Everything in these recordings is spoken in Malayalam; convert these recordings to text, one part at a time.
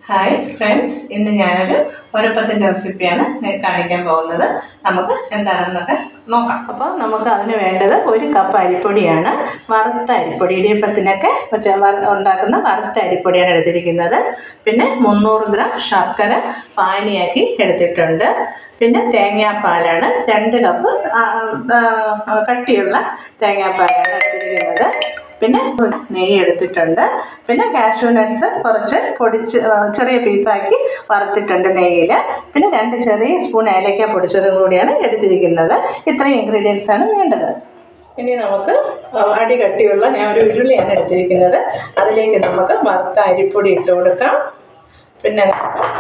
ഹായ് ഫ്രണ്ട്സ്, ഇന്ന് ഞാനൊരു ഒരപ്പത്തിൻ്റെ റെസിപ്പിയാണ് കാണിക്കാൻ പോകുന്നത്. നമുക്ക് എന്താണെന്നൊക്കെ നോക്കാം. അപ്പോൾ നമുക്ക് അതിന് വേണ്ടത് 1 കപ്പ് അരിപ്പൊടിയാണ്. വറുത്ത അരിപ്പൊടി, ഇടിയപ്പത്തിനൊക്കെ ഉണ്ടാക്കുന്ന വറുത്ത അരിപ്പൊടിയാണ് എടുത്തിരിക്കുന്നത്. പിന്നെ 300 ഗ്രാം ശർക്കര പാനിയാക്കി എടുത്തിട്ടുണ്ട്. പിന്നെ തേങ്ങാപ്പാലാണ്, 2 കപ്പ് കട്ടിയുള്ള തേങ്ങാപ്പാലാണ് എടുത്തിരിക്കുന്നത്. പിന്നെ നെയ്യ് എടുത്തിട്ടുണ്ട്. പിന്നെ കാഷ്യൂ നട്ട്സ് കുറച്ച് പൊടിച്ച് ചെറിയ പീസാക്കി വറുത്തിട്ടുണ്ട് നെയ്യിൽ. പിന്നെ 2 ചെറിയ സ്പൂൺ ഏലക്ക പൊടിച്ചതും കൂടിയാണ് എടുത്തിരിക്കുന്നത്. ഇത്രയും ഇൻഗ്രീഡിയൻസ് ആണ് വേണ്ടത്. ഇനി നമുക്ക് അടികട്ടിയുള്ള ഞാൻ ഒരു ഉരുളിയാണ് എടുത്തിരിക്കുന്നത്. അതിലേക്ക് നമുക്ക് വറുത്ത അരിപ്പൊടി ഇട്ട് കൊടുക്കാം. പിന്നെ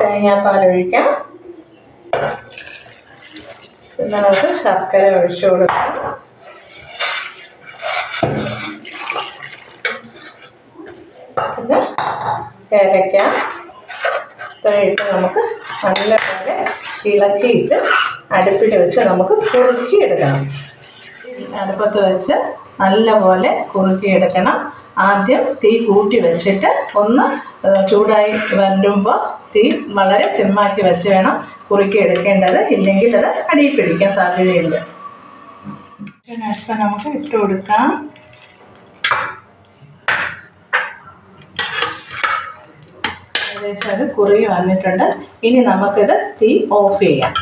തേങ്ങാപ്പാൽ ഒഴിക്കാം. പിന്നെ നമുക്ക് ശർക്കര ഒഴിച്ചു കൊടുക്കാം. പിന്നെ ഏലക്ക ഇത്രയിട്ട് നമുക്ക് നല്ലപോലെ ഇളക്കിയിട്ട് അടുപ്പിൽ വെച്ച് നമുക്ക് കുറുക്കിയെടുക്കണം. അടുപ്പത്ത് വെച്ച് നല്ലപോലെ കുറുക്കിയെടുക്കണം. ആദ്യം തീ കൂട്ടി വെച്ചിട്ട് ഒന്ന് ചൂടായി വരുമ്പോൾ തീ വളരെ സിമ്മാക്കി വെച്ച് വേണം കുറുക്കിയെടുക്കേണ്ടത്. ഇല്ലെങ്കിൽ അത് അടിയിൽ പിടിക്കാൻ സാധ്യതയുണ്ട്. നട്ട്സ് നമുക്ക് ഇട്ട് കൊടുക്കാം. ഏകദേശം അത് കുറുകി വന്നിട്ടുണ്ട്. ഇനി നമുക്കിത് തീ ഓഫ് ചെയ്യാം.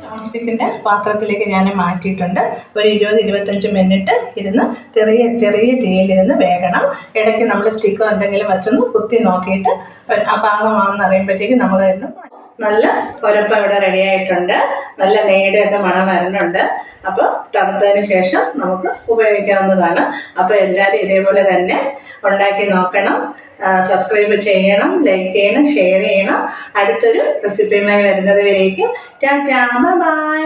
നോൺ സ്റ്റിക്കിൻ്റെ പാത്രത്തിലേക്ക് ഞാൻ മാറ്റിയിട്ടുണ്ട്. ഒരു 20-25 മിനിറ്റ് ഇരുന്ന് ചെറിയ തീയിലിരുന്ന് വേകണം. ഇടയ്ക്ക് നമ്മൾ സ്റ്റിക്കോ എന്തെങ്കിലും വെച്ചൊന്ന് കുത്തി നോക്കിയിട്ട് ആ പാകമാണെന്ന് അറിയുമ്പോഴത്തേക്ക് നമുക്കതിന് നല്ല ഒരപ്പം ഇവിടെ റെഡി ആയിട്ടുണ്ട്. നല്ല നെയ്യുടെ ഒക്കെ മണം വരുന്നുണ്ട്. അപ്പോൾ തണുത്തതിന് ശേഷം നമുക്ക് ഉപയോഗിക്കാവുന്നതാണ്. അപ്പോൾ എല്ലാവരും ഇതേപോലെ തന്നെ ഉണ്ടാക്കി നോക്കണം. സബ്സ്ക്രൈബ് ചെയ്യണം, ലൈക്ക് ചെയ്യണം, ഷെയർ ചെയ്യണം. അടുത്തൊരു റെസിപ്പിയുമായി വരുന്നത് വരേക്കും ടാറ്റാ, ബൈ.